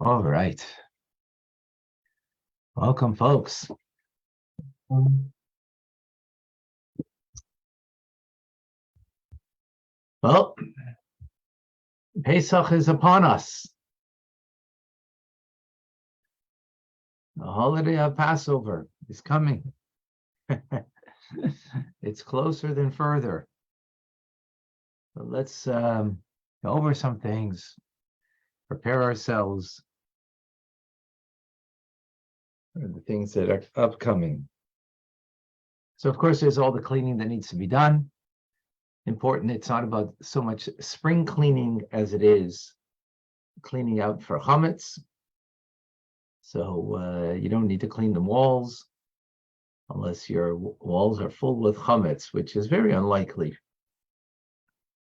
All right. Welcome, folks. Well, Pesach is upon us. The holiday of Passover is coming. It's closer than further. But let's go over some things, prepare ourselves for the things that are upcoming. So, of course, there's all the cleaning that needs to be done. Important, it's not about so much spring cleaning as it is cleaning out for chametz. So you don't need to clean the walls unless your walls are full with chametz, which is very unlikely.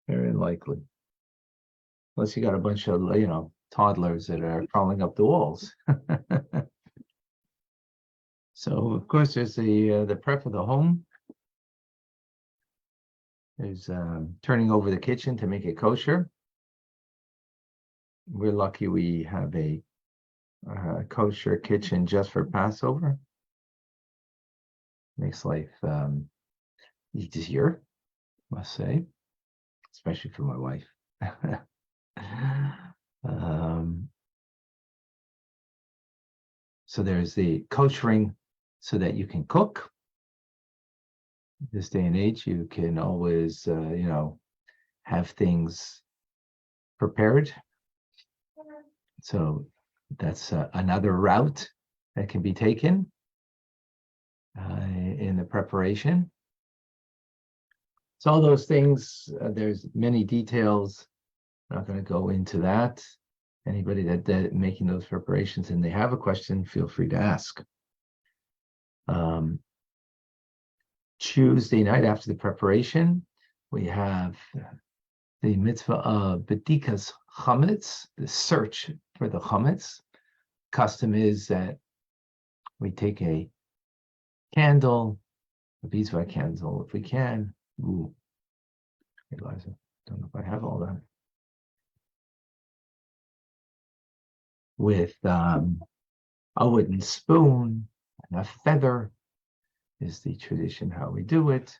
Very unlikely. Unless you got a bunch of, toddlers that are crawling up the walls. So, of course, there's the prep of the home. There's turning over the kitchen to make it kosher. We're lucky we have a kosher kitchen just for Passover. Makes life easier, must say, especially for my wife. So there's the koshering so that you can cook. This day and age, you can always, have things prepared. So that's another route that can be taken in the preparation. So all those things, there's many details. I'm not going to go into that. Anybody that making those preparations and they have a question, feel free to ask. Tuesday night after the preparation, we have the mitzvah of bedikas chametz, the search for the chametz. Custom is that we take a candle, a beeswax candle, if we can. Ooh, Eliza, don't know if I have all that. With a wooden spoon and a feather is the tradition how we do it.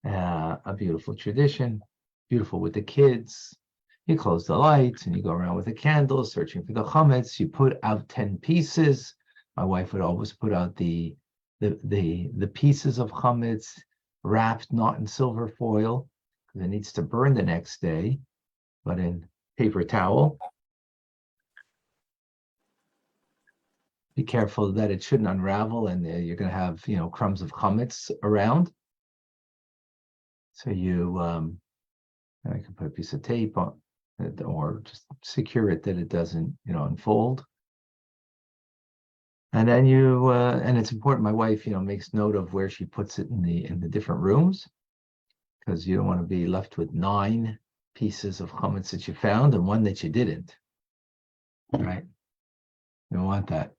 A beautiful tradition, beautiful with the kids. You close the lights and you go around with a candle searching for the chametz. You put out 10 pieces. My wife would always put out the pieces of chametz wrapped not in silver foil because it needs to burn the next day, but in paper towel. Be careful that it shouldn't unravel and you're going to have, crumbs of chametz around. So you, I can put a piece of tape on it or just secure it that it doesn't, unfold. And then and it's important. My wife, makes note of where she puts it in the different rooms, because you don't want to be left with 9 pieces of chametz that you found and one that you didn't. Right? You don't want that.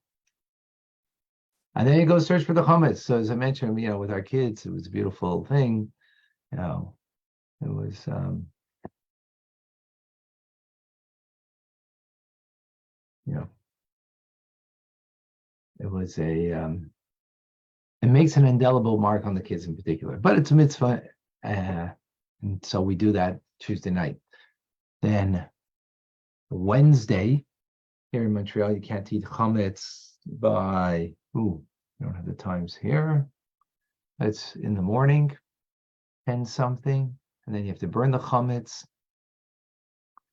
And then you go search for the chametz. So as I mentioned, with our kids, it was a beautiful thing. It was it was it makes an indelible mark on the kids in particular, but it's a mitzvah, and so we do that Tuesday night. Then Wednesday, here in Montreal, you can't eat chametz by, I don't have the times here. It's in the morning, 10 something, and then you have to burn the chametz.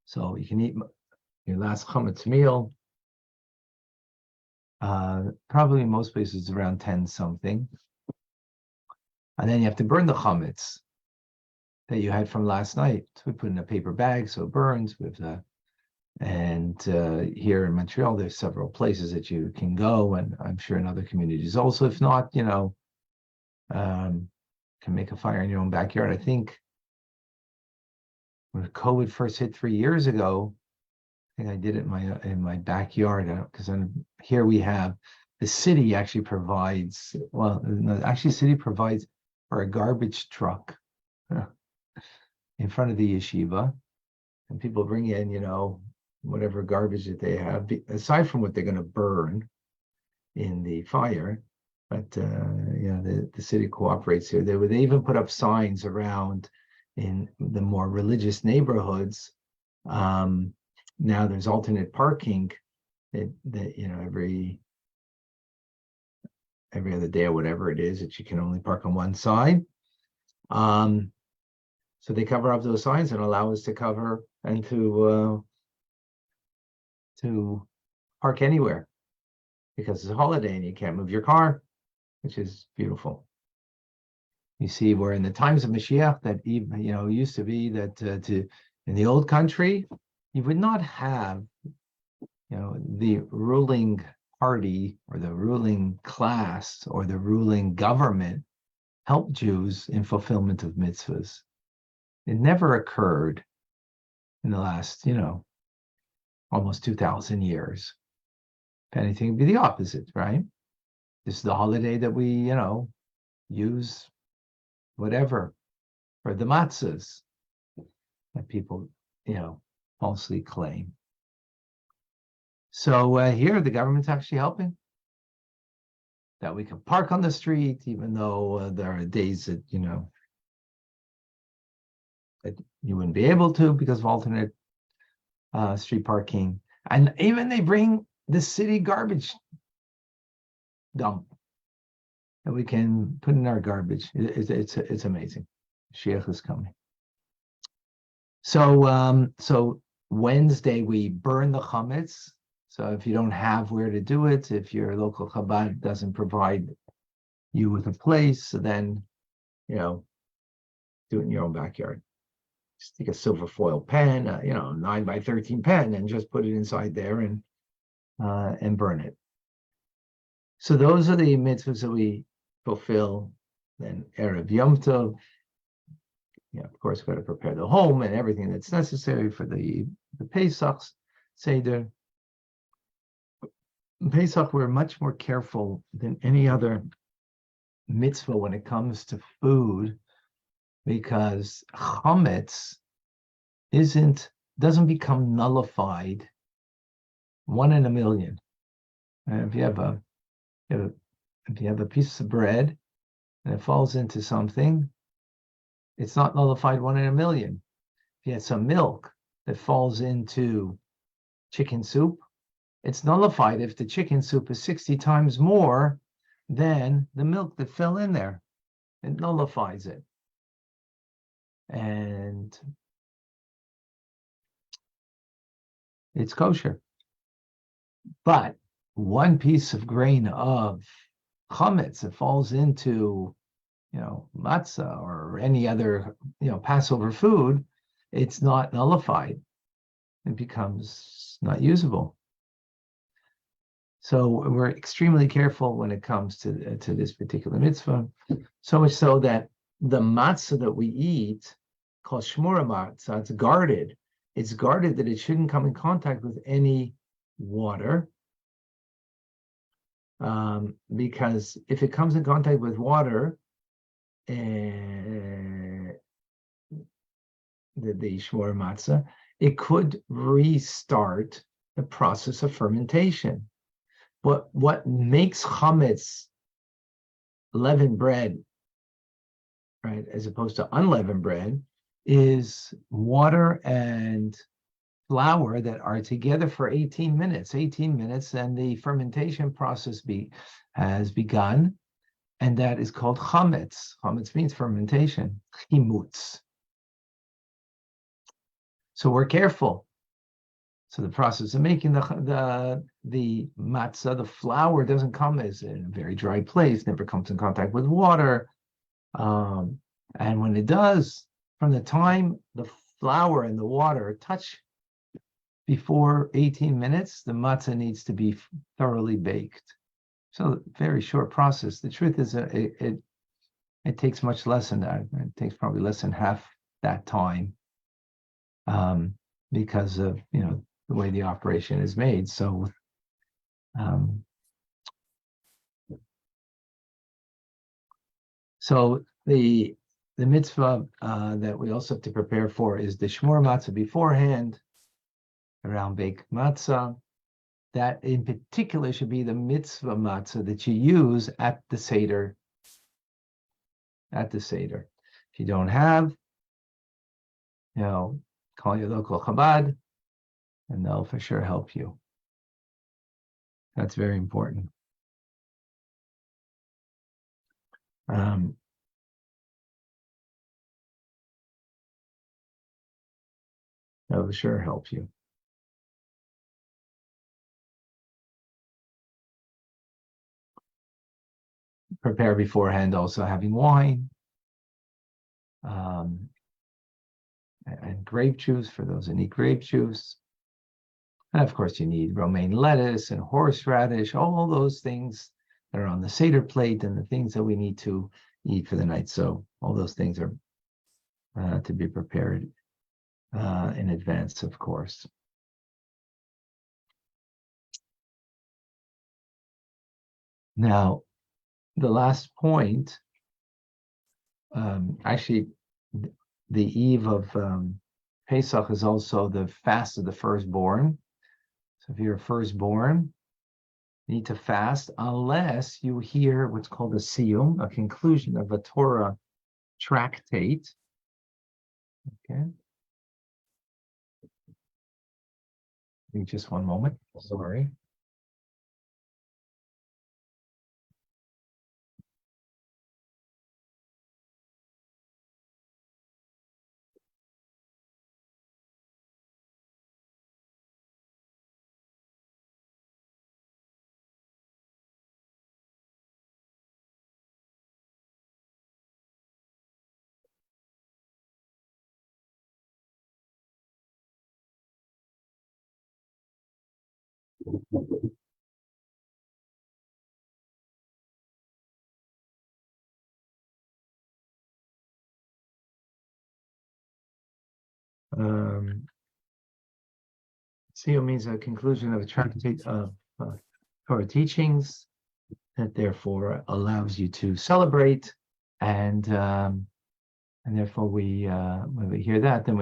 So you can eat your last chametz meal. Probably in most places around 10 something. And then you have to burn the chametz that you had from last night. So we put in a paper bag so it burns with and here in Montreal, there's several places that you can go, and I'm sure in other communities also. If not, can make a fire in your own backyard. I think when COVID first hit 3 years ago, I think I did it in my backyard, because here we have the city actually provides. Well, no, actually, city provides for a garbage truck. in front of the yeshiva, and people bring in, whatever garbage that they have, aside from what they're going to burn in the fire. But the city cooperates here. They even put up signs around in the more religious neighborhoods. Now there's alternate parking that every other day or whatever it is, that you can only park on one side. So they cover up those signs and allow us to cover and to park anywhere, because it's a holiday and you can't move your car, which is beautiful. You see, where in the times of Mashiach, that even used to be that in the old country, you would not have the ruling party or the ruling class or the ruling government help Jews in fulfillment of mitzvahs. It never occurred in the last, almost 2,000 years. If anything, it'd be the opposite, right? This is the holiday that we, use whatever for the matzahs that people, falsely claim. So here, the government's actually helping, that we can park on the street, even though there are days that, that you wouldn't be able to because of alternate street parking. And even they bring the city garbage dump that we can put in our garbage. It's amazing. Mashiach is coming. So Wednesday we burn the chametz. So if you don't have where to do it, if your local Chabad doesn't provide you with a place, then do it in your own backyard. Just take a silver foil pen, 9x13 pen, and just put it inside there and burn it. So those are the mitzvahs that we fulfill. Then Erev Yom Tov, of course, we've got to prepare the home and everything that's necessary for the Pesach Seder. In Pesach, we're much more careful than any other mitzvah when it comes to food, because chametz doesn't become nullified 1 in a million. And if you have a piece of bread and it falls into something, it's not nullified 1 in a million. If you had some milk that falls into chicken soup, it's nullified if the chicken soup is 60 times more than the milk that fell in there. It nullifies it. And it's kosher. But one piece of grain of chametz that falls into, matzah or any other, Passover food, it's not nullified. It becomes not usable. So we're extremely careful when it comes to this particular mitzvah, so much so that the matzah that we eat, called shmura matzah, it's guarded. It's guarded that it shouldn't come in contact with any water, because if it comes in contact with water, the shmura matzah, it could restart the process of fermentation. But what makes chametz leavened bread, right, as opposed to unleavened bread, is water and flour that are together for 18 minutes. 18 minutes, and the fermentation process has begun, and that is called chametz. Chametz means fermentation. Chimutz. So we're careful. So the process of making the matzah, the flour, doesn't come as in a very dry place, never comes in contact with water. And when it does, from the time the flour and the water touch before 18 minutes, the matzah needs to be thoroughly baked. So very short process. The truth is it takes much less than that. It takes probably less than half that time, because of, the way the operation is made. So, the the mitzvah that we also have to prepare for is the shmur matzah beforehand, around baked matzah. That in particular should be the mitzvah matzah that you use at the Seder. At the Seder. If you don't have, call your local Chabad, and they'll for sure help you. That's very important. They'll for sure help you. Prepare beforehand, also having wine and grape juice for those who need grape juice. And of course, you need romaine lettuce and horseradish, all those things that are on the Seder plate and the things that we need to eat for the night. So all those things are to be prepared in advance, of course. Now, the last point, actually, the eve of Pesach is also the fast of the firstborn. So if you're a firstborn, you need to fast unless you hear what's called a siyum, a conclusion of a Torah tractate. Okay. Just one moment. Sorry. Siyum means a conclusion of a tractate of Torah teachings that therefore allows you to celebrate, and therefore when we hear that, then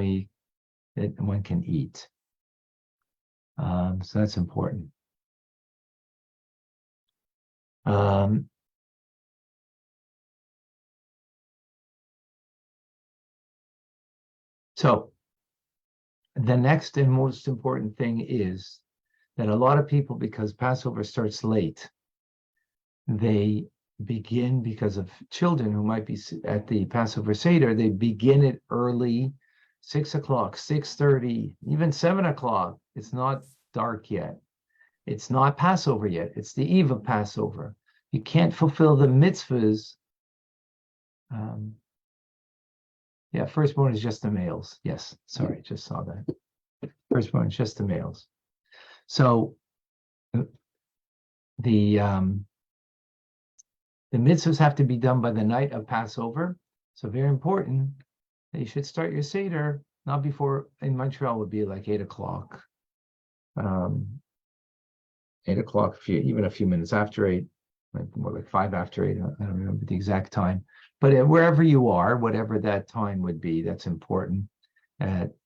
one can eat. So that's important. So the next and most important thing is that a lot of people, because Passover starts late, they begin, because of children who might be at the Passover Seder, they begin it early, 6 o'clock, 6:30, even 7 o'clock. It's not dark yet. It's not Passover yet. It's the eve of Passover. You can't fulfill the mitzvahs. Firstborn is just the males. Yes, sorry, just saw that. Firstborn is just the males. So the mitzvahs have to be done by the night of Passover. So very important that you should start your Seder not before, in Montreal would be like 8 o'clock. 8 o'clock, even a few minutes after 8, like more like 5 after 8. I don't remember the exact time. But wherever you are, whatever that time would be, that's important.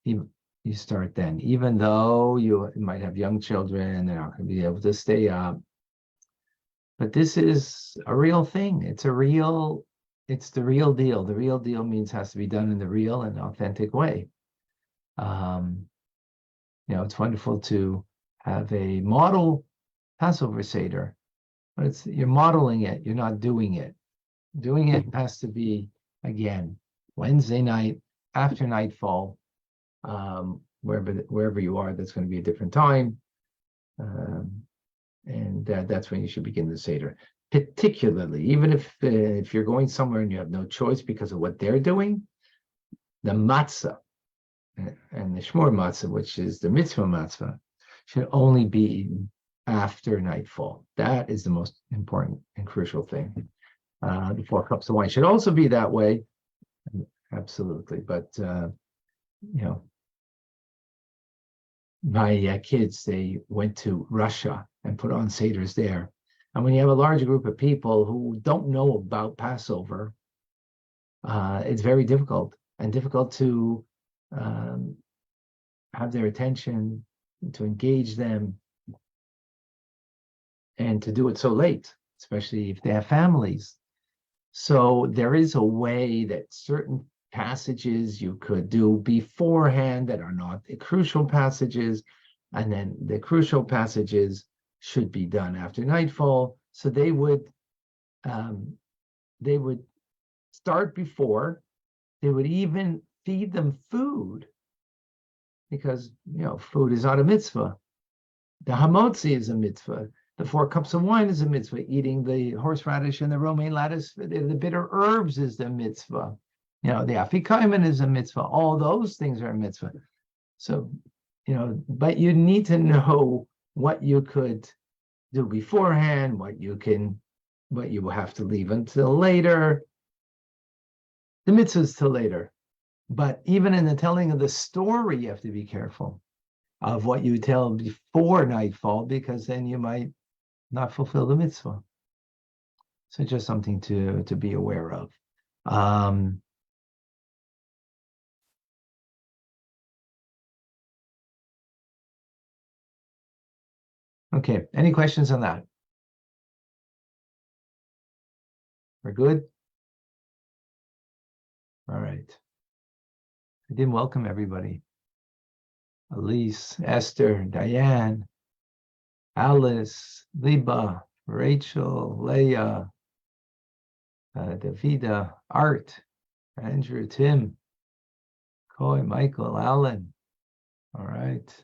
You start then, even though you might have young children, they're not going to be able to stay up. But this is a real thing. It's the real deal. The real deal means has to be done in the real and authentic way. It's wonderful to have a model Passover Seder, but you're modeling it, you're not doing it. Doing it has to be, again, Wednesday night after nightfall, wherever you are, that's going to be a different time. And that's when you should begin the Seder. Particularly, even if you're going somewhere and you have no choice because of what they're doing, the matzah and the shmur matzah, which is the mitzvah matzah, should only be eaten after nightfall. That is the most important and crucial thing. The 4 cups of wine should also be that way, absolutely. But my kids, they went to Russia and put on Seders there. And when you have a large group of people who don't know about Passover, it's very difficult and difficult to have their attention, to engage them, and to do it so late, especially if they have families. So there is a way that certain passages you could do beforehand that are not the crucial passages, and then the crucial passages should be done after nightfall. So they would start before. They would even feed them food because food is not a mitzvah. The hamotzi is a mitzvah. The 4 cups of wine is a mitzvah. Eating the horseradish and the romaine lettuce, the bitter herbs is the mitzvah. The afikomen is a mitzvah. All those things are a mitzvah. So, but you need to know what you could do beforehand, what you will have to leave until later. The mitzvah is till later. But even in the telling of the story, you have to be careful of what you tell before nightfall, because then you might not fulfill the mitzvah. So just something to be aware of. Okay, any questions on that? We're good? All right. I didn't welcome everybody. Elise, Esther, Diane, Alice, Liba, Rachel, Leah, Davida, Art, Andrew, Tim, Coy, Michael, Alan. All right.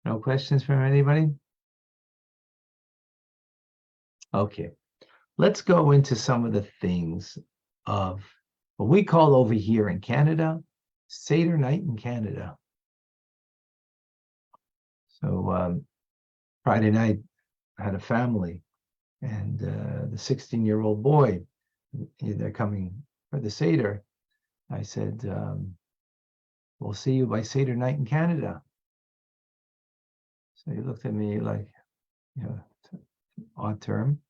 No questions from anybody? Okay. Let's go into some of the things of what we call over here in Canada, Seder night in Canada. So Friday night, I had a family, and the 16-year-old boy, they're coming for the Seder. I said, we'll see you by Seder night in Canada. So he looked at me like, odd term.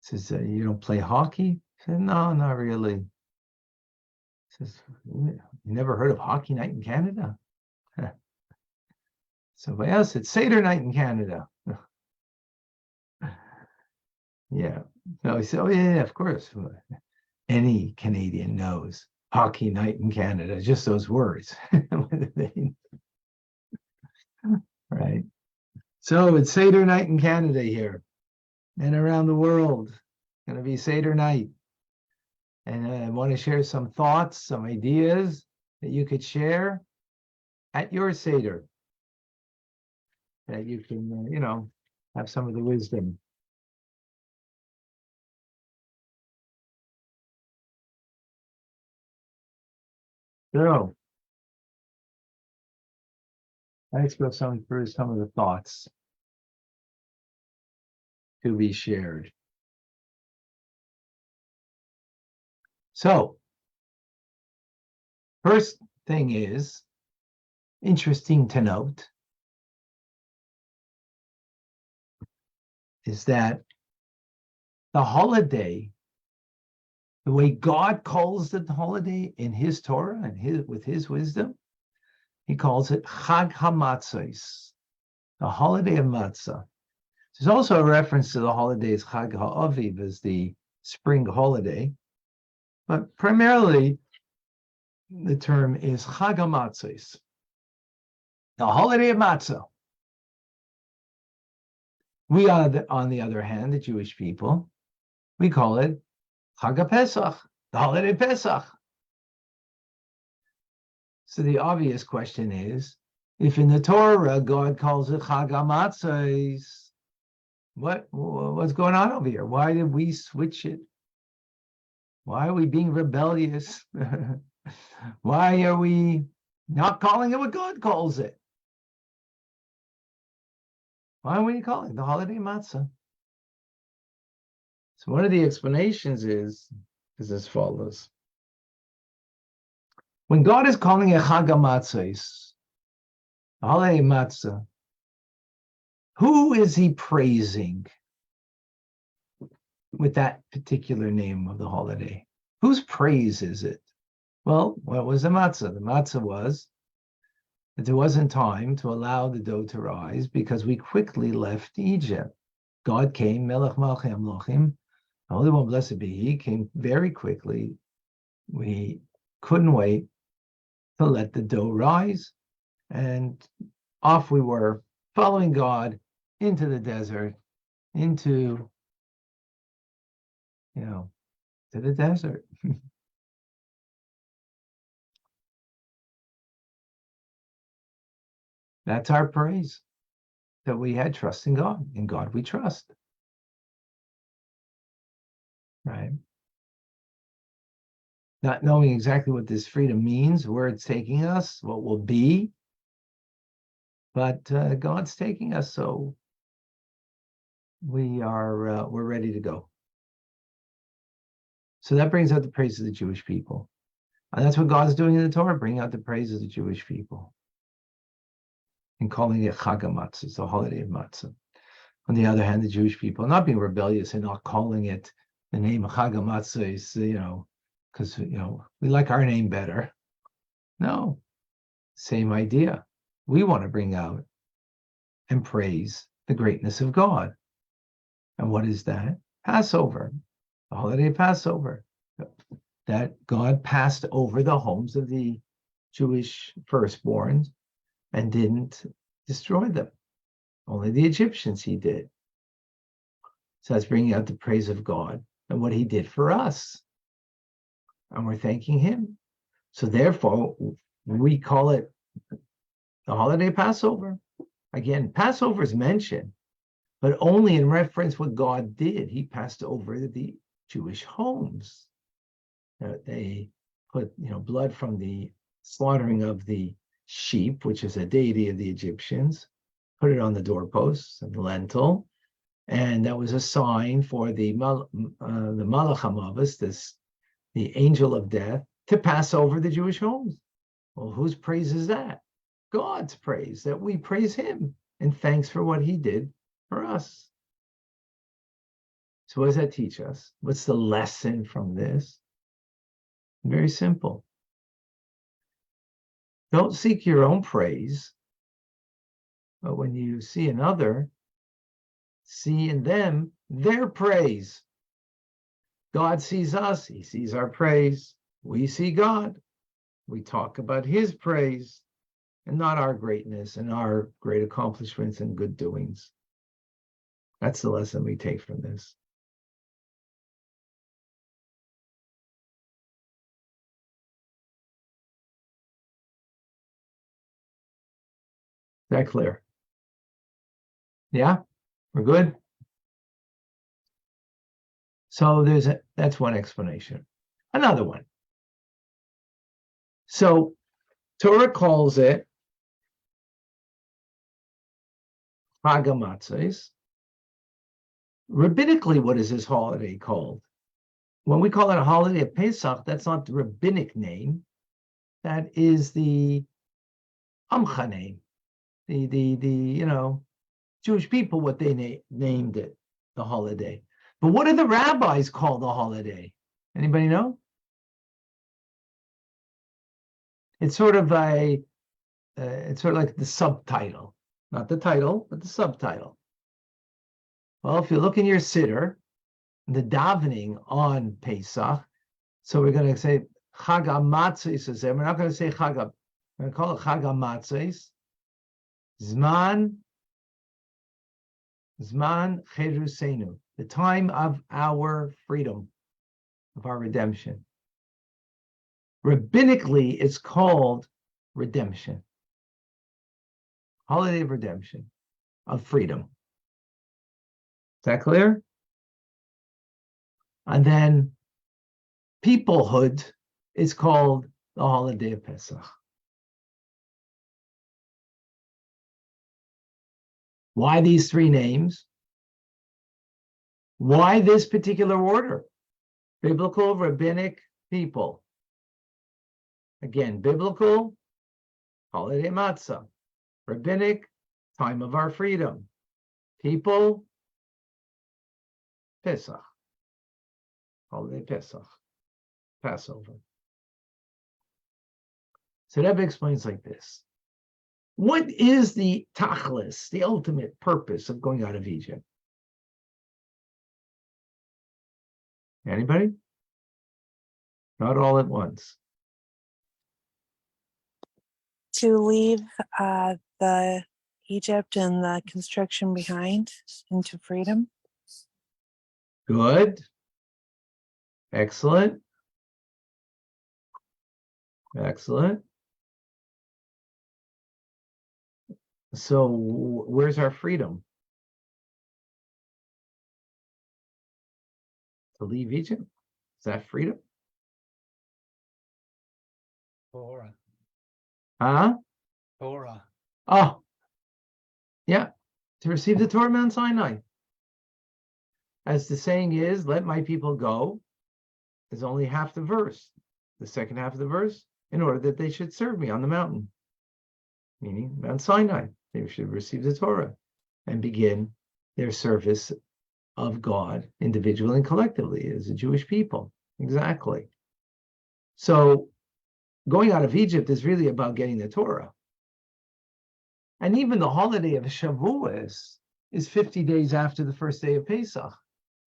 He says, you don't play hockey? I said, no, not really. He says, you never heard of hockey night in Canada? So by us, it's Seder night in Canada. Yeah. No, he said, oh, yeah, of course. Any Canadian knows hockey night in Canada, just those words. Right. So it's Seder night in Canada here and around the world. It's going to be Seder night. And I want to share some thoughts, some ideas that you could share at your Seder, that you can, have some of the wisdom. So let's go through some of the thoughts to be shared. So, first thing is interesting to note is that the holiday, the way God calls the holiday in His Torah and with His wisdom, He calls it Chag HaMatzos, the holiday of matzah. There's also a reference to the holidays Chag HaAviv as the spring holiday, but primarily the term is Chag HaMatzos, the holiday of matzah. We are, on the other hand, the Jewish people, we call it Chag HaPesach, the holiday Pesach. So the obvious question is, if in the Torah God calls it Chag HaMatzos, what's going on over here? Why did we switch it? Why are we being rebellious? Why are we not calling it what God calls it? Why are we calling it the holiday matzah? So one of the explanations is as follows. When God is calling it Chag HaMatzos, the holiday matzah, who is He praising? with that particular name of the holiday? Whose praise is it? Well, what was the matzah? The matzah was that there wasn't time to allow the dough to rise because we quickly left Egypt. God came, Melech Malchei Amlochim, the Holy One, blessed be He, came very quickly. We couldn't wait to let the dough rise, and off we were, following God into the desert, to the desert. That's our praise, that we had trust in God. In God we trust. Right? Not knowing exactly what this freedom means, where it's taking us, what will be, but God's taking us, so we're ready to go. So that brings out the praise of the Jewish people, and that's what God's doing in the Torah, bringing out the praise of the Jewish people, and calling it Chag HaMatzah, it's the holiday of matzah. On the other hand, the Jewish people not being rebellious and not calling it the name of Chag HaMatzah is, because we like our name better. No, same idea. We want to bring out and praise the greatness of God. And what is that? Passover, the holiday of Passover. That God passed over the homes of the Jewish firstborns and didn't destroy them. Only the Egyptians He did. So that's bringing out the praise of God and what He did for us. And we're thanking Him. So therefore, we call it the holiday of Passover. Again, Passover is mentioned, but only in reference what God did. He passed over the Jewish homes. They put blood from the slaughtering of the sheep, which is a deity of the Egyptians, put it on the doorposts and the lintel, and that was a sign for the Malach HaMavis, the angel of death, to pass over the Jewish homes. Well, whose praise is that? God's praise, that we praise Him and thanks for what He did for us. So what does that teach us? What's the lesson from this? Very simple. Don't seek your own praise, but when you see another, see in them their praise. God sees us, He sees our praise. We see God. We talk about His praise and not our greatness and our great accomplishments and good doings. That's the lesson we take from this. Is that clear? Yeah, we're good. So that's one explanation. Another one. So Torah calls it Chag HaMatzos. Rabbinically, what is this holiday called? When we call it a holiday of Pesach, that's not the rabbinic name. That is the Amcha name. The Jewish people, what they named it, the holiday. But what do the rabbis call the holiday? Anybody know? It's sort of like the subtitle, not the title, but the subtitle. Well, if you look in your siddur, the davening on Pesach, so we're going to say Chag HaMatzos. We're not going to say Chag. We're going to call it Chag HaMatzos. Zman Cherusenu, the time of our freedom, of our redemption. Rabbinically, it's called redemption. Holiday of redemption, of freedom. Is that clear? And then peoplehood is called the holiday of Pesach. Why these three names? Why this particular order? Biblical, rabbinic, people. Again, biblical, holiday matzah. Rabbinic, time of our freedom. People, Pesach. holiday Pesach, Passover. So Rebbe explains like this. What is the tachlis, the ultimate purpose of going out of Egypt? Anybody? Not all at once. To leave the Egypt and the constriction behind into freedom. Good. Excellent. Excellent. So where's our freedom? To leave Egypt? Is that freedom? Torah. Huh? Torah. Oh, yeah. To receive the Torah Mount Sinai. As the saying is, let my people go, is only half the verse. The second half of the verse, in order that they should serve me on the mountain. Meaning Mount Sinai. They should receive the Torah and begin their service of God individually and collectively as a Jewish people. Exactly. So going out of Egypt is really about getting the Torah. And even the holiday of Shavuos is 50 days after the first day of Pesach,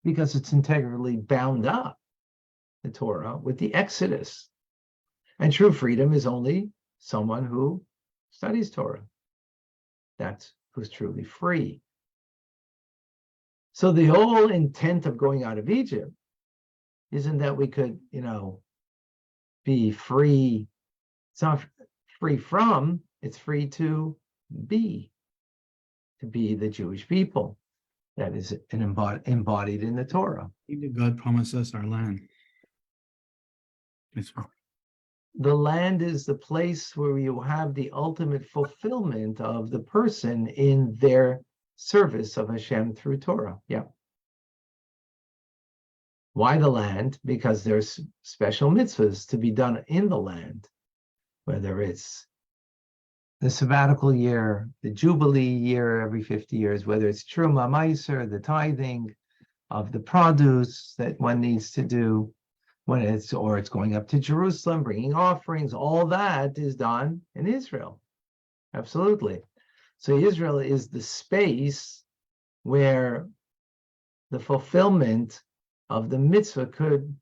because it's integrally bound up, the Torah, with the Exodus. And true freedom is only someone who studies Torah. That's who's truly free. So the whole intent of going out of Egypt isn't that we could, be free. It's not free from, it's free to be the Jewish people that is embodied in the Torah. God promised us our land. The land is the place where you have the ultimate fulfillment of the person in their service of Hashem through Torah. Yeah. Why the land? Because there's special mitzvahs to be done in the land, whether it's the sabbatical year, the Jubilee year every 50 years, whether it's Truma Meiser, the tithing of the produce that one needs to do, it's going up to Jerusalem, bringing offerings, all that is done in Israel. Absolutely. So Israel is the space where the fulfillment of the mitzvah could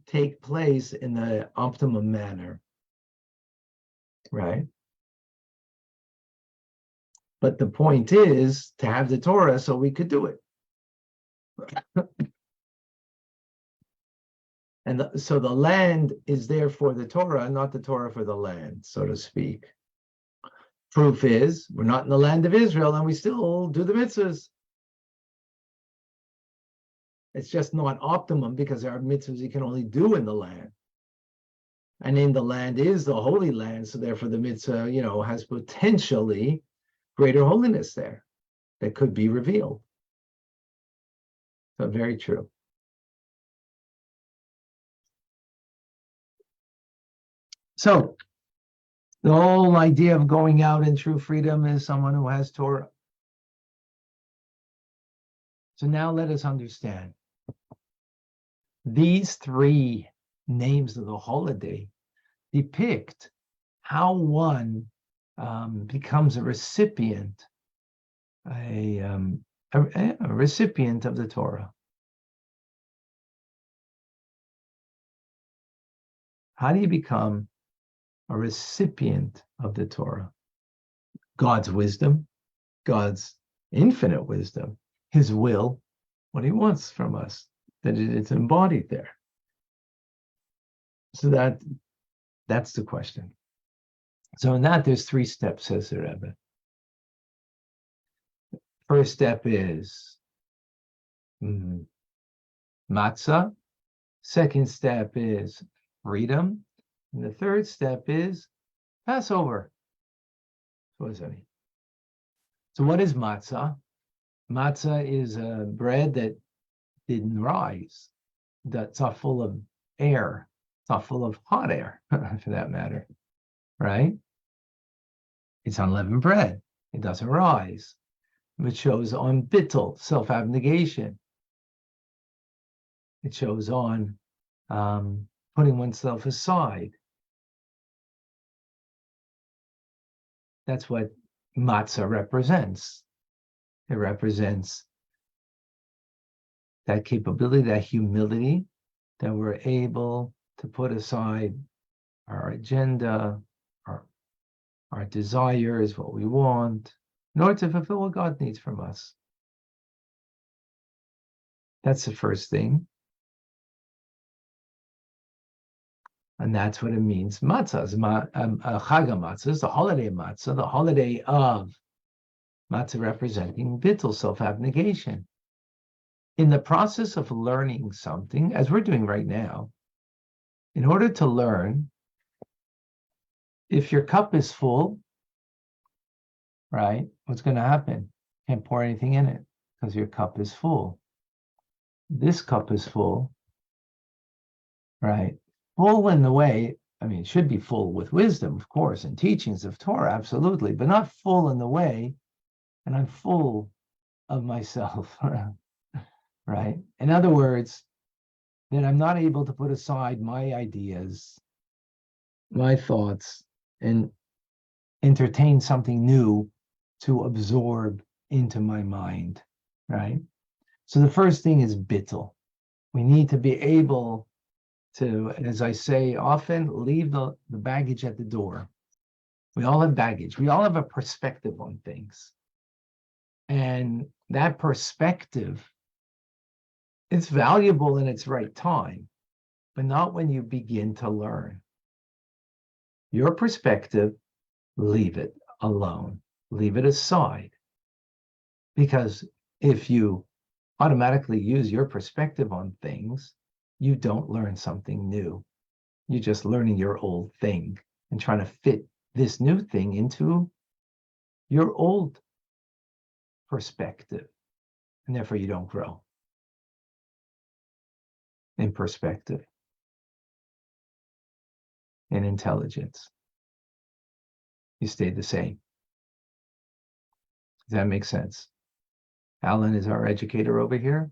take place in the optimum manner, right? But the point is to have the Torah so we could do it. And so the land is there for the Torah, not the Torah for the land, so to speak. Proof is we're not in the land of Israel and we still do the mitzvahs. It's just not optimum because there are mitzvahs you can only do in the land. And in the land is the holy land, so therefore the mitzvah, has potentially greater holiness there that could be revealed. So very true. So the whole idea of going out in true freedom is someone who has Torah. So now let us understand. These three names of the holiday depict how one becomes a recipient, a recipient of the Torah. How do you become a recipient of the Torah? God's wisdom, God's infinite wisdom, His will, what He wants from us, that it's embodied there. So that's the question. So in that, there's 3 steps, says the Rebbe. First step is matzah. Second step is freedom. And the third step is Passover. What does that mean? So what is matzah? Matzah is a bread that didn't rise. That's not full of air. It's not full of hot air, for that matter, right? It's unleavened bread. It doesn't rise, which shows on bittul, self-abnegation. It shows on putting oneself aside. That's what matzah represents. It represents that capability, that humility, that we're able to put aside our agenda, our desires, what we want, in order to fulfill what God needs from us. That's the first thing. And that's what it means. Matzah, Chag HaMatzah is the holiday of matzah, the holiday of matzah representing bittul, self-abnegation. In the process of learning something, as we're doing right now, in order to learn, if your cup is full, right, what's going to happen? Can't pour anything in it because your cup is full. This cup is full, right? Full in the way, I mean, it should be full with wisdom, of course, and teachings of Torah, absolutely, but not full in the way, and I'm full of myself, right? In other words, that I'm not able to put aside my ideas, my thoughts, and entertain something new to absorb into my mind, right? So the first thing is bittul. We need to be able to, as I say often, leave the baggage at the door. We all have baggage. We all have a perspective on things. And that perspective, it's valuable in its right time, but not when you begin to learn. Your perspective, leave it alone. Leave it aside. Because if you automatically use your perspective on things, you don't learn something new. You're just learning your old thing and trying to fit this new thing into your old perspective. And therefore you don't grow in perspective, in intelligence. You stay the same. Does that make sense? Alan is our educator over here.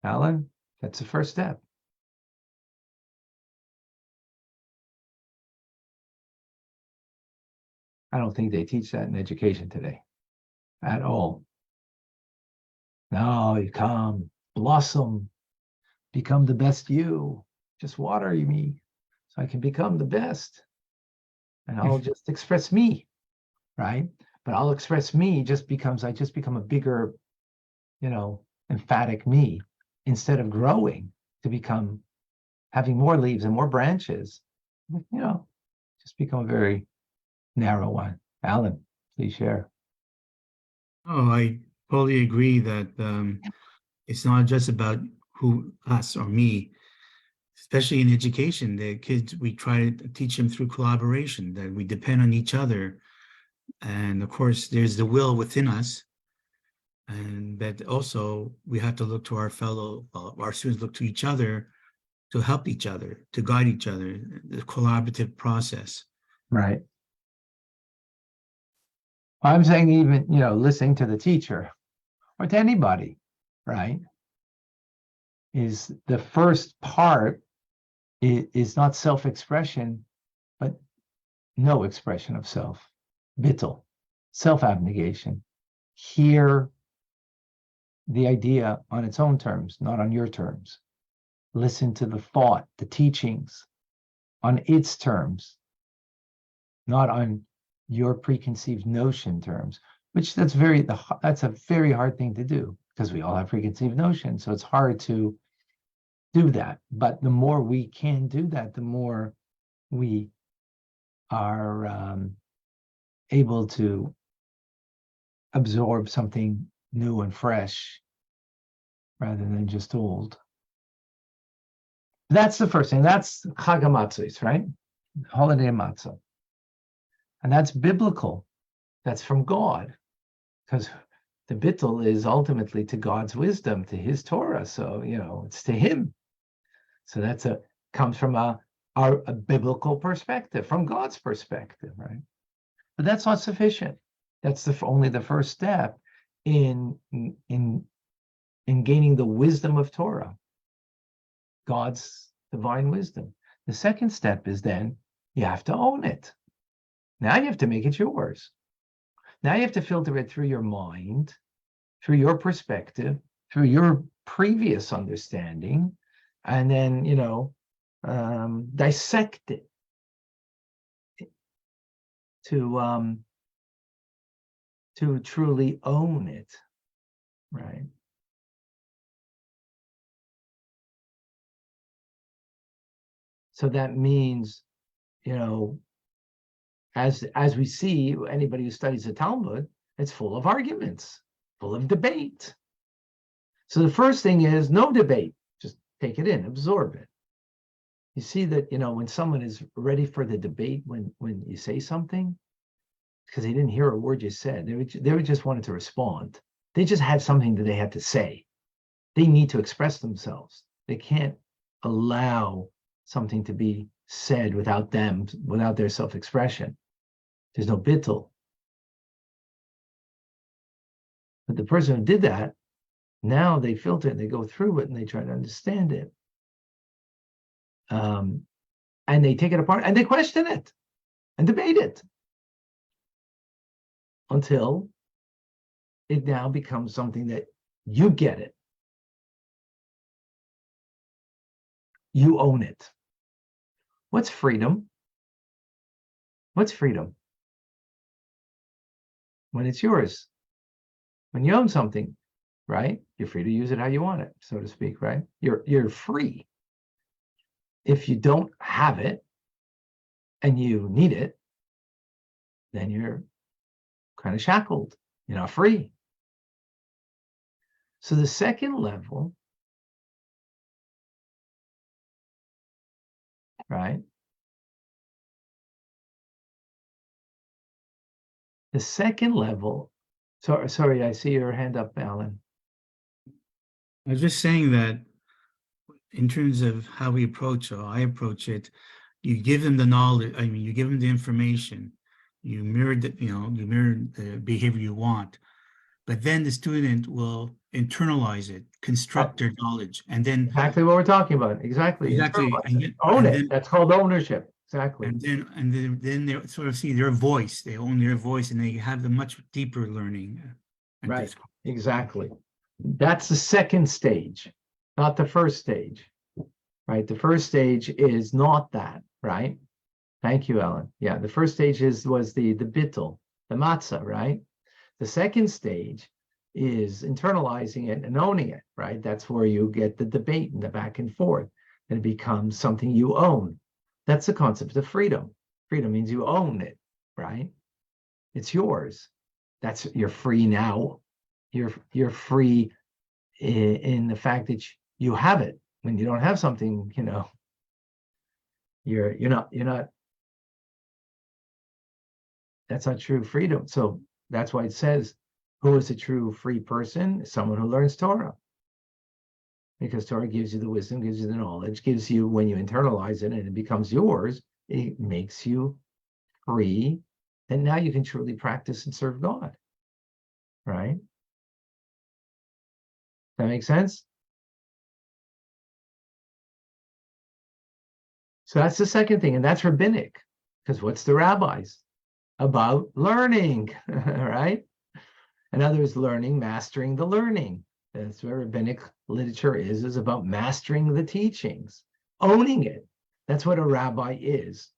Alan, that's the first step. I don't think they teach that in education today at all. No, you come, blossom, become the best you. Just water me so I can become the best. And I'll just express me, right? But I'll express me just becomes, I just become a bigger, emphatic me instead of growing to become, having more leaves and more branches, just become a very narrow one. Alan, please share. Oh, I totally agree that it's not just about us or me, especially in education. The kids, we try to teach them through collaboration, that we depend on each other. And of course, there's the will within us. And that also we have to look to our students look to each other to help each other, to guide each other, the collaborative process. Right. I'm saying even, listening to the teacher or to anybody, right, is the first part is not self-expression, but no expression of self. Bittul, self-abnegation. Hear the idea on its own terms, not on your terms. Listen to the thought, the teachings on its terms, not on your preconceived notion terms, which that's a very hard thing to do because we all have preconceived notions. So it's hard to do that. But the more we can do that, the more we are able to absorb something new and fresh rather than just old. That's the first thing. That's Chag HaMatzos, right? Holiday of Matzah. And that's biblical. That's from God. Because the bittul is ultimately to God's wisdom, to his Torah. So, it's to him. So comes from a biblical perspective, from God's perspective, right? But that's not sufficient. That's only the first step in gaining the wisdom of Torah. God's divine wisdom. The second step is then you have to own it. Now you have to make it yours. Now you have to filter it through your mind, through your perspective, through your previous understanding, and then, dissect it to truly own it, right? So that means, as we see, anybody who studies the Talmud, it's full of arguments, full of debate. So the first thing is no debate. Just take it in, absorb it. You see that, when someone is ready for the debate, when you say something, because they didn't hear a word you said, they would just wanted to respond. They just had something that they had to say. They need to express themselves. They can't allow something to be said without their self-expression. There's no bittul. But the person who did that, now they filter it, they go through it, and they try to understand it. And they take it apart, and they question it, and debate it, until it now becomes something that you get it. You own it. What's freedom? What's freedom? When it's yours. When you own something, right? You're free to use it how you want it, so to speak, right? You're free. If you don't have it and you need it, then you're kind of shackled. You're not free. So the second level, right? The second level, sorry, I see your hand up, Alan. I was just saying that in terms of how we approach, or I approach it, you give them the knowledge. I mean, you give them the information. You mirror the behavior you want, but then the student will internalize it, construct their knowledge, and then Exactly what we're talking about. Exactly. Own it. That's called ownership. Exactly. And then they sort of see their voice. They own their voice, and they have the much deeper learning. Right. Exactly. That's the second stage, not the first stage. Right. The first stage is not that. Right. Thank you, Ellen. Yeah. The first stage was the bittul, the matzah. Right. The second stage is internalizing it and owning it. Right. That's where you get the debate and the back and forth, and it becomes something you own. That's the concept of freedom. Freedom means you own it, right? It's yours. You're free now. You're free in the fact that you have it. When you don't have something, you're not. That's not true freedom. So that's why it says, who is a true free person? Someone who learns Torah. Because Torah gives you the wisdom, gives you the knowledge, gives you, when you internalize it and it becomes yours, it makes you free. And now you can truly practice and serve God. Right? That makes sense? So that's the second thing. And that's rabbinic. Because what's the rabbis? About learning, right? In other words, learning, mastering the learning. That's what rabbinic literature is about mastering the teachings, owning it. That's what a rabbi is.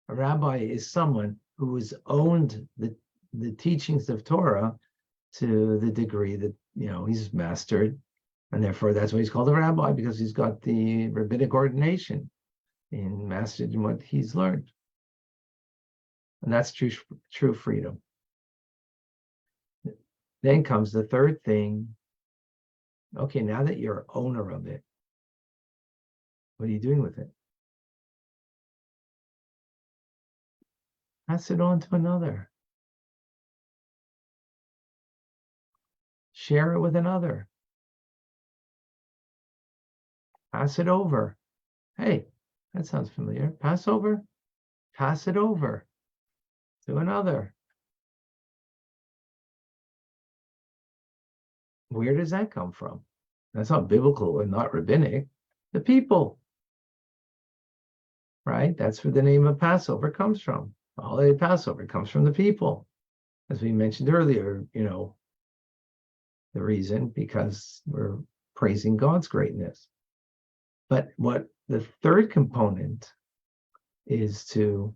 A rabbi is someone who has owned the teachings of Torah to the degree that, he's mastered. And therefore, that's why he's called a rabbi, because he's got the rabbinic ordination and mastered in what he's learned. And that's true freedom. Then comes the third thing. Okay, now that you're owner of it, what are you doing with it? Pass it on to another. Share it with another. Pass it over. Hey, that sounds familiar. Passover? Pass it over to another. Where does that come from? That's not biblical and not rabbinic. The people, right? That's where the name of Passover comes from. The holiday Passover comes from the people. As we mentioned earlier, the reason, because we're praising God's greatness. But what the third component is to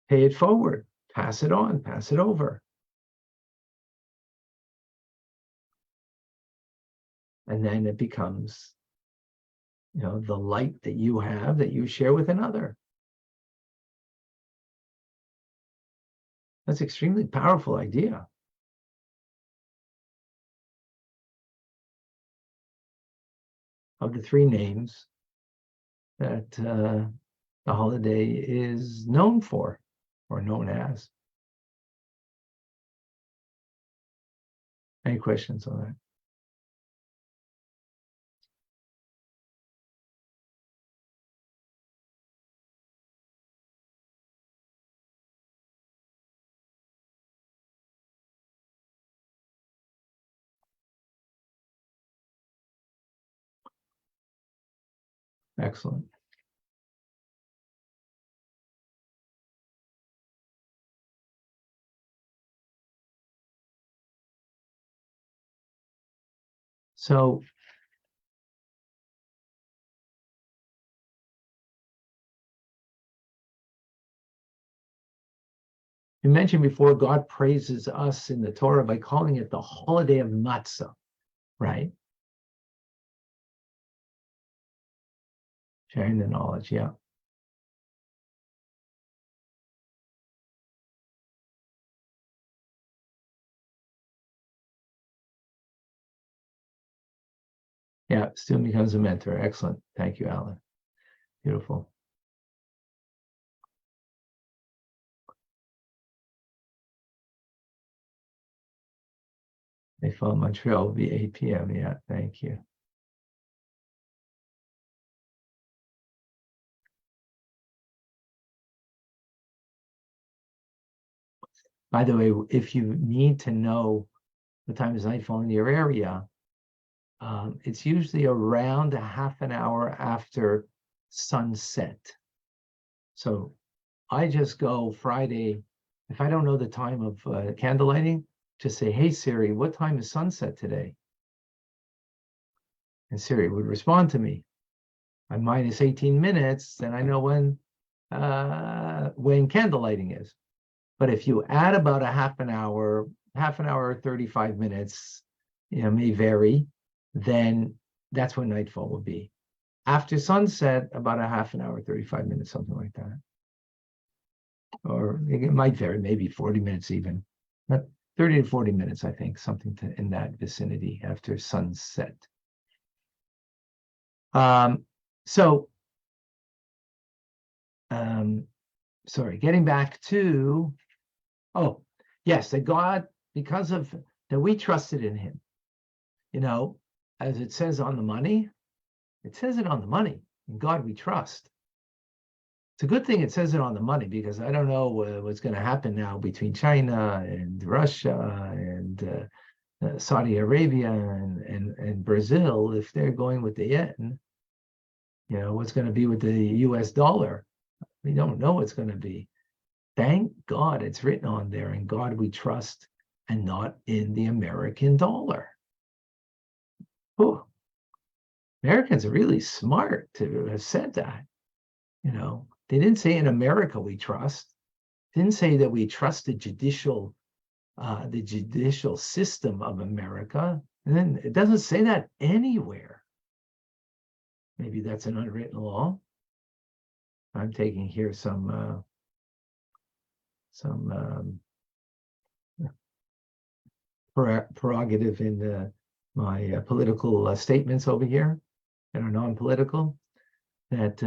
pay it forward, pass it on, pass it over. And then it becomes, the light that you have that you share with another. That's an extremely powerful idea. Of the three names that the holiday is known for, or known as. Any questions on that? Excellent. So you mentioned before, God praises us in the Torah by calling it the holiday of matzah, right? Sharing the knowledge, yeah. Yeah, student becomes a mentor. Excellent. Thank you, Alan. Beautiful. They follow Montreal will be 8 p.m. Yeah, thank you. By the way, if you need to know what time is nightfall in your area, it's usually around a half an hour after sunset. So I just go Friday, if I don't know the time of candle lighting, just say, hey Siri, what time is sunset today? And Siri would respond to me. I'm minus 18 minutes, then I know when candle lighting is. But if you add about a half an hour, 35 minutes, may vary, then that's when nightfall will be. After sunset, about a half an hour, 35 minutes, something like that. Or it might vary, maybe 40 minutes even. But 30 to 40 minutes, I think, something in that vicinity after sunset. Sorry, getting back to, yes, that God, because of that we trusted in him, as it says on the money, it says it on the money. In God we trust. It's a good thing it says it on the money, because I don't know what's going to happen now between China and Russia and Saudi Arabia and Brazil, if they're going with the yen. What's going to be with the US dollar? We don't know what's going to be. Thank God it's written on there, in God we trust, and not in the American dollar. Whew. Americans are really smart to have said that. They didn't say in America we trust. Didn't say that we trust the judicial system of America. And then it doesn't say that anywhere. Maybe that's an unwritten law. I'm taking here some prerogative in my political statements over here that are non-political, that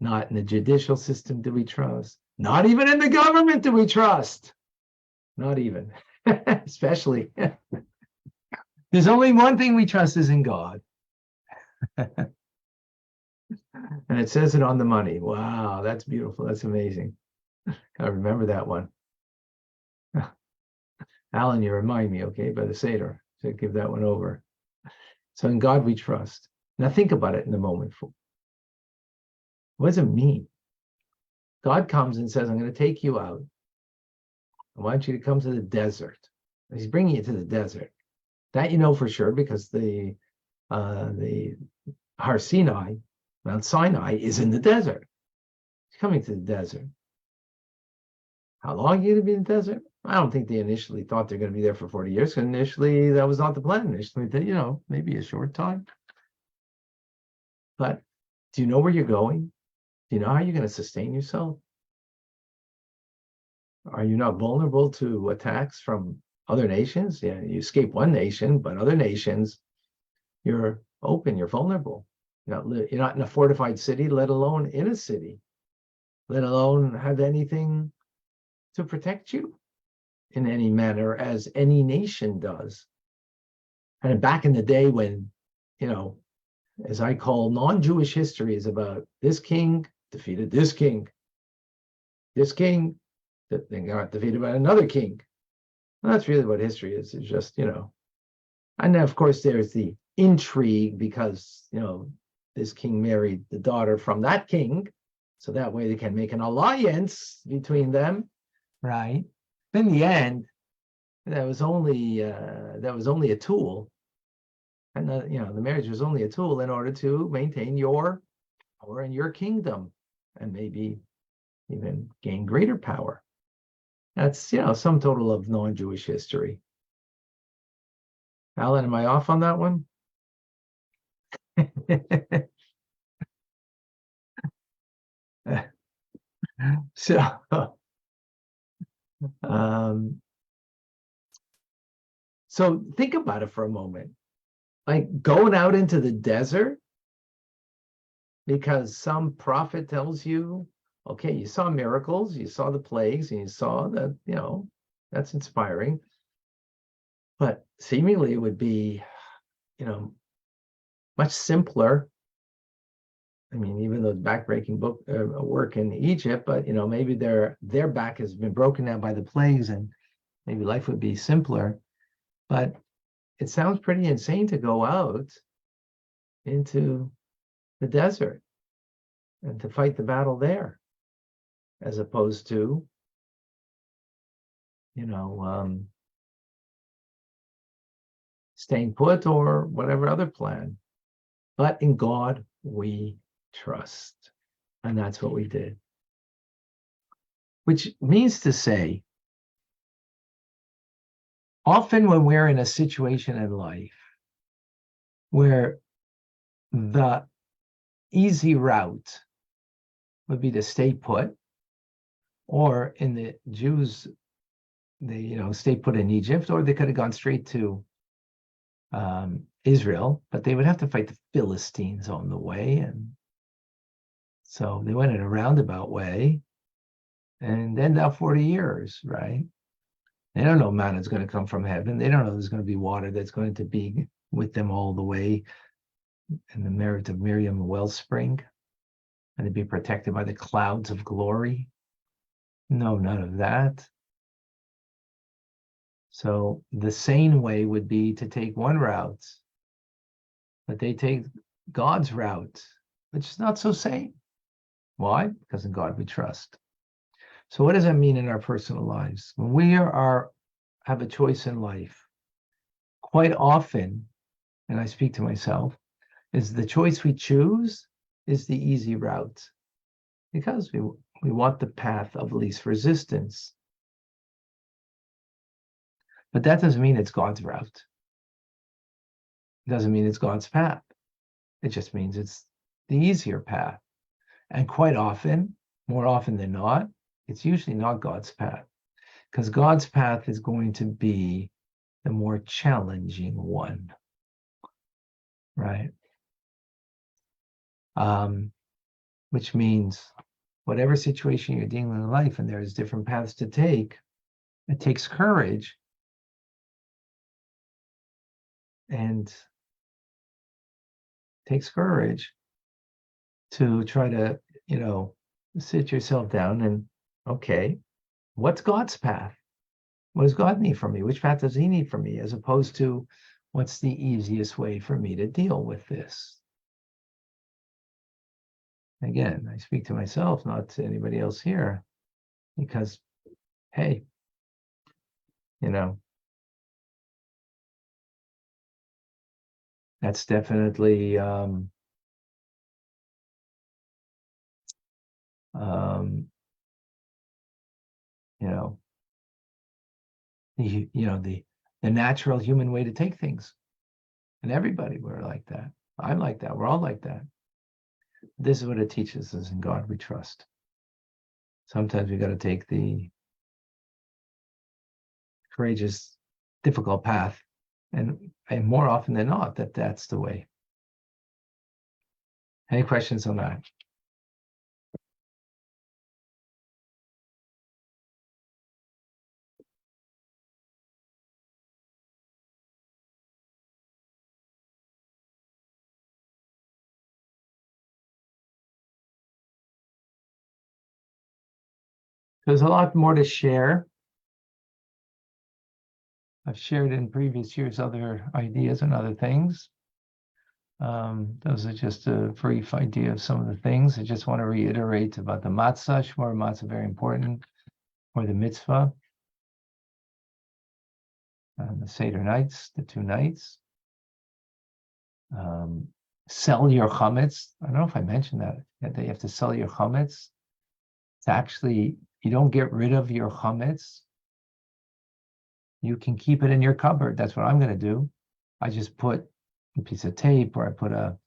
not in the judicial system do we trust, not even in the government do we trust, not even, especially. There's only one thing we trust, is in God. And it says it on the money. Wow, that's beautiful. That's amazing. I remember that one. Alan, you remind me, okay, by the Seder, to give that one over. So in God we trust. Now think about it in a moment. What does it mean? God comes and says, I'm going to take you out. I want you to come to the desert. He's bringing you to the desert. That you know for sure, because the Har Sinai, Mount Sinai, is in the desert. He's coming to the desert. How long are you going to be in the desert? I don't think they initially thought they're going to be there for 40 years. Because initially, that was not the plan. Initially, maybe a short time. But do you know where you're going? Do you know how you're going to sustain yourself? Are you not vulnerable to attacks from other nations? Yeah, you escape one nation, but other nations, you're open, you're vulnerable. You're not in a fortified city, let alone in a city, let alone have anything to protect you in any manner, as any nation does. And back in the day when, as I call non-Jewish history, is about this king defeated this king then got defeated by another king. Well, that's really what history is. It's just, and then of course there's the intrigue because, this king married the daughter from that king. So that way they can make an alliance between them, right? In the end, that was only a tool. And the marriage was only a tool in order to maintain your power in your kingdom and maybe even gain greater power. That's, sum total of non-Jewish history. Alan, am I off on that one? So think about it for a moment. Like going out into the desert because some prophet tells you, okay, you saw miracles, you saw the plagues, and you saw that, that's inspiring. But seemingly it would be, much simpler. I mean, even though backbreaking work in Egypt, but maybe their back has been broken now by the plagues, and maybe life would be simpler. But it sounds pretty insane to go out into the desert and to fight the battle there, as opposed to, staying put or whatever other plan. But in God we trust. And that's what we did. Which means to say, often when we're in a situation in life where the easy route would be to stay put, or in the Jews, they stay put in Egypt, or they could have gone straight to Israel, but they would have to fight the Philistines on the way, and so they went in a roundabout way, and then now 40 years, right? They don't know manna is going to come from heaven. They don't know there's going to be water that's going to be with them all the way, and the merit of Miriam, a wellspring, and to be protected by the clouds of glory. No, none of that. So the sane way would be to take one route, but they take God's route, which is not so sane. Why? Because in God we trust. So what does that mean in our personal lives? When we have a choice in life, quite often, and I speak to myself, is the choice we choose is the easy route, because we want the path of least resistance. But that doesn't mean it's God's route. It doesn't mean it's God's path. It just means it's the easier path. And quite often, more often than not, it's usually not God's path, because God's path is going to be the more challenging one, right? Which means whatever situation you're dealing with in life, and there's different paths to take, it takes courage and takes courage to try to, sit yourself down and, okay, what's God's path? What does God need from me? Which path does he need from me? As opposed to what's the easiest way for me to deal with this? Again, I speak to myself, not to anybody else here, because, hey, that's definitely you know, the natural human way to take things. And everybody, we're like that. I'm like that. We're all like that. This is what it teaches us. In God we trust. Sometimes we got to take the courageous, difficult path, and more often than not, that's the way. Any questions on that? There's a lot more to share. I've shared in previous years other ideas and other things. Those are just a brief idea of some of the things. I just want to reiterate about the matzah. Shmor matzah, very important, or the mitzvah. The Seder nights, the 2 nights. Sell your chametz. I don't know if I mentioned that you have to sell your chametz. It's actually, you don't get rid of your chametz. You can keep it in your cupboard. That's what I'm going to do. I just put a piece of tape, or I put an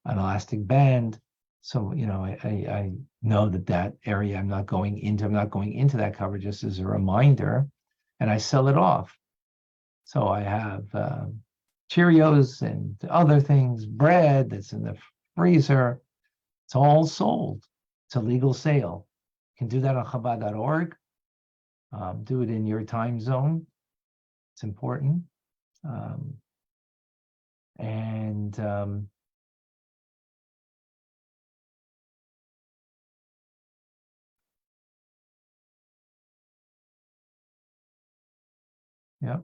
elastic band. So, I know that area I'm not going into that cupboard, just as a reminder, and I sell it off. So I have Cheerios and other things, bread that's in the freezer. It's all sold. It's a legal sale. You can do that on Chabad.org. Do it in your time zone. It's important. Yeah.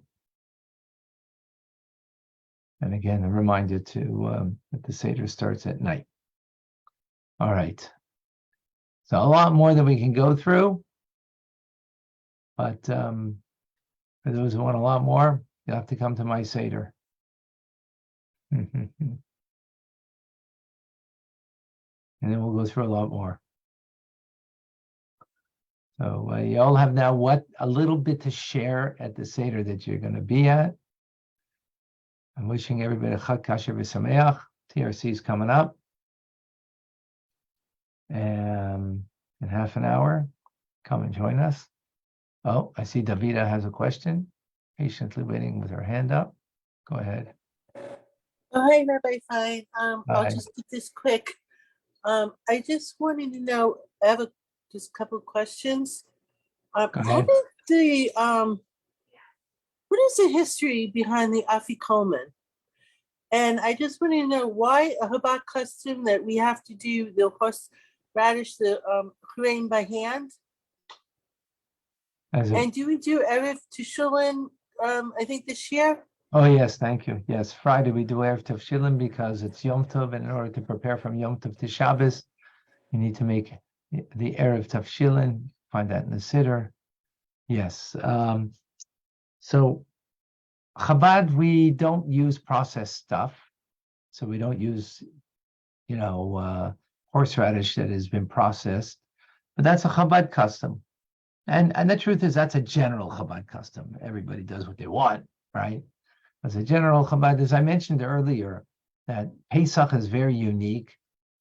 And again, a reminder to that the Seder starts at night. All right. So a lot more that we can go through. But for those who want a lot more, you'll have to come to my Seder. And then we'll go through a lot more. So you all have now a little bit to share at the Seder that you're going to be at. I'm wishing everybody a Chag Kasher V'Sameach. TRC is coming up. In half an hour, come and join us. Oh, I see Davida has a question, patiently waiting with her hand up. Go ahead. Oh, hi, Rabbi Fine. I'll Hi. just keep this quick. I just wanted to know, I have just a couple of questions. Go How ahead. did what is the history behind the afikomen? And I just want to know why a Chabad custom that we have to do the horseradish, the grain by hand. And do we do Erev Teshuvah, I think this year? Oh, yes, thank you. Yes, Friday we do Erev Tefillin because it's Yom Tov, and in order to prepare from Yom Tov to Shabbos, you need to make the Erev Tefillin. Find that in the Siddur. Yes. So Chabad, we don't use processed stuff. So we don't use, horseradish that has been processed. But that's a Chabad custom. And the truth is that's a general Chabad custom. Everybody does what they want, right? As a general Chabad, as I mentioned earlier, that Pesach is very unique,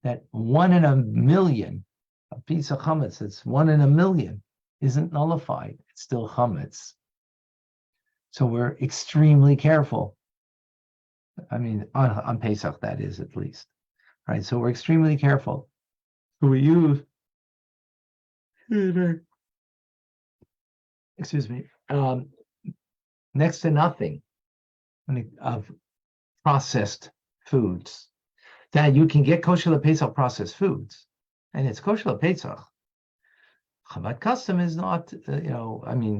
that 1 in a million, a piece of chametz, it's 1 in a million, isn't nullified. It's still chametz. So we're extremely careful. I mean, on Pesach, that is at least, right? So we're extremely careful. So we use, excuse me, next to nothing of processed foods. That you can get kosher Pesach processed foods, and it's kosher Pesach. Chabad custom is not,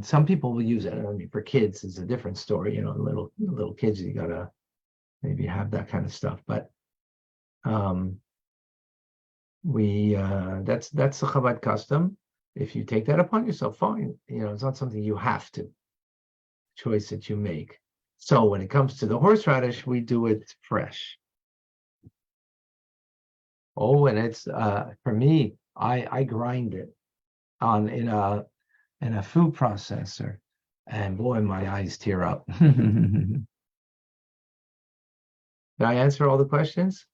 some people will use it. I mean, for kids, it's a different story. Little kids, you gotta maybe have that kind of stuff. But that's the Chabad custom. If you take that upon yourself, fine. It's not something you have to. Choice that you make. So when it comes to the horseradish, we do it fresh. Oh, and it's for me, I grind it in a food processor, and boy, my eyes tear up. Did I answer all the questions?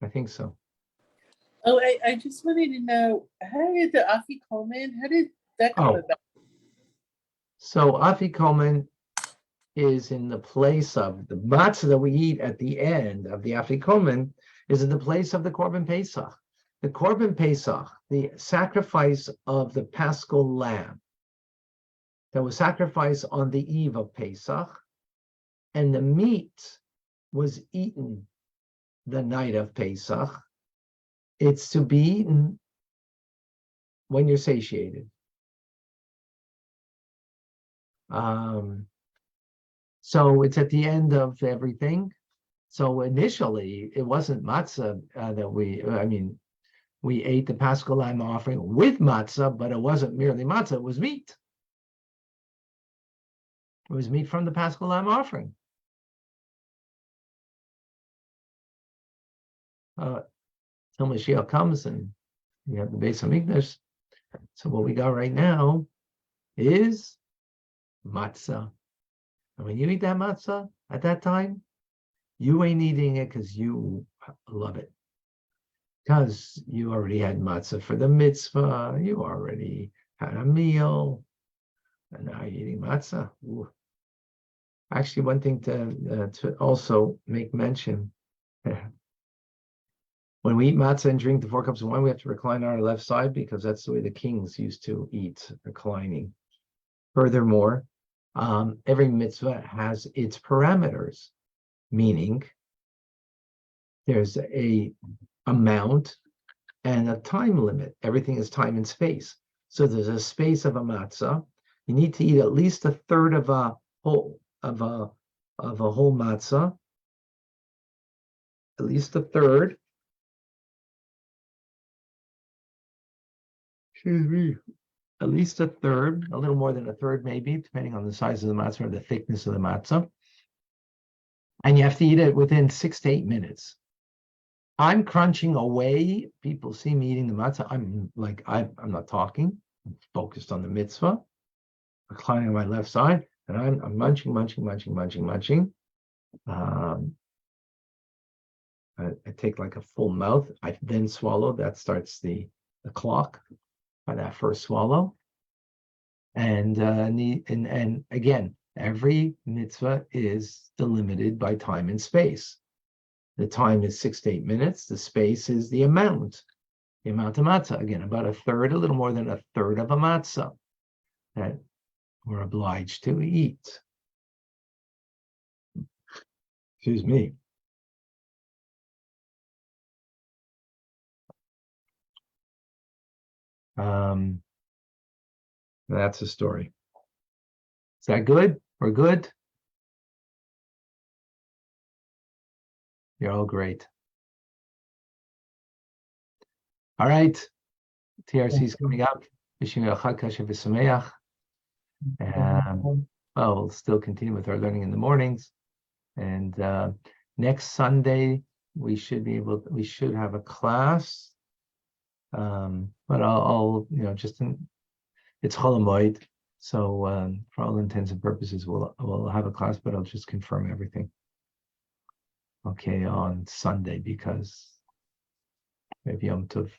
I think so. Oh, I just wanted to know, how did the afikomen, how did that come about? So afikomen is in the place of the matzah that we eat at the end of the afikomen, is in the place of the Korban Pesach. The Korban Pesach, the sacrifice of the Paschal lamb that was sacrificed on the eve of Pesach, and the meat was eaten the night of Pesach. It's to be eaten when you're satiated. So it's at the end of everything. So initially, it wasn't matzah that we ate the Paschal lamb offering with matzah, but it wasn't merely matzah, it was meat. It was meat from the Paschal lamb offering. Till Mashiach comes and you have the Beis Hamikdash. So what we got right now is matzah. And when you eat that matzah at that time, you ain't eating it because you love it. Because you already had matzah for the mitzvah, you already had a meal, and now you're eating matzah. Ooh. Actually, one thing to also make mention, when we eat matzah and drink the 4 cups of wine, we have to recline on our left side because that's the way the kings used to eat, reclining. Furthermore, every mitzvah has its parameters, meaning there's a amount and a time limit. Everything is time and space. So there's a space of a matzah. You need to eat at least a third of a whole matzah, at least a third. Excuse me. At least a third, a little more than a third, maybe, depending on the size of the matzah or the thickness of the matzah. And you have to eat it within 6 to 8 minutes. I'm crunching away. People see me eating the matzah. I'm not talking. I'm focused on the mitzvah, reclining on my left side, and I'm munching. I take like a full mouth. I then swallow. That starts the clock by that first swallow. And again, every mitzvah is delimited by time and space. The time is 6 to 8 minutes. The space is the amount of matzah. Again, about a third, a little more than a third of a matzah that we're obliged to eat. Excuse me. That's the story. Is that good? We're good? You're all great. All right. TRC is coming up. Wishing you a Chag Kasher v'Sameach. We'll still continue with our learning in the mornings. And next Sunday, we should have a class. But I'll it's Chol HaMoed. So for all intents and purposes, we'll have a class, but I'll just confirm everything. Okay, on Sunday, because maybe Yom Tov,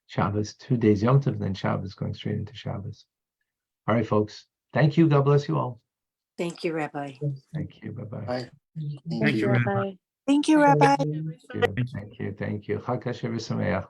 Shabbos, 2 days Yom Tov, then Shabbos, going straight into Shabbos. All right, folks. Thank you. God bless you all. Thank you, Rabbi. Thank you. Bye-bye. Bye. Thank you, Rabbi. Thank you, Rabbi. Thank you. Chag Kasher v'Sameach.